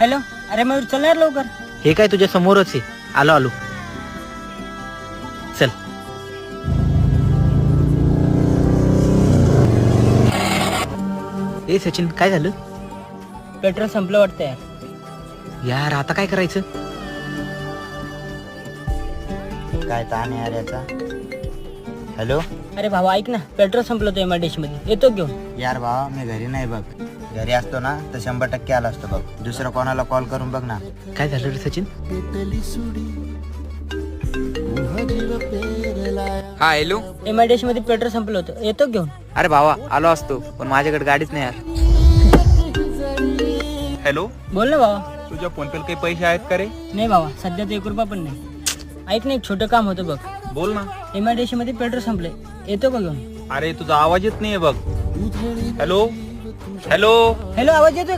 Hello, अरे मयूर चल यार लवकर. हे काय तुझ्या समोरच आहे. आलो आलो. चल. ए सचिन, काय झालं? पेट्रोल संपलं वाटतं यार. यार आता काय करायचं? काय ताण आहे यार याचा. हॅलो अरे भावा ऐक ना, पेट्रोल संपलं होतं एमआयडीसी मध्ये, येतो घेऊन. यार भावा, मी घरी नाही बघ. घरी असतो ना तर 100% आला असतो बघ. दुसरं कोणाला कॉल करून बघ ना. काय झालं रे सचिन? हा हॅलो. एमआयडीसी मध्ये पेट्रोल संपलं होतं, येतो घेऊन. अरे भावा आलो असतो, पण माझ्याकडे गाडीच नाही यार. हॅलो, बोल ना भावा. तुझ्या फोन पे काही पैसे आहेत का रे? नाही भावा, सध्या तर 1 रुपया पण नाही. ऐक ना, एक छोटं काम होतं बघ. बोल ना. एमआयडीसी मध्ये पेट्रोल संपले, येतो का घेऊन. अरे तुझा आवाज येत नाहीये बघ. हॅलो हॅलो हॅलो, आवाज येतोय का?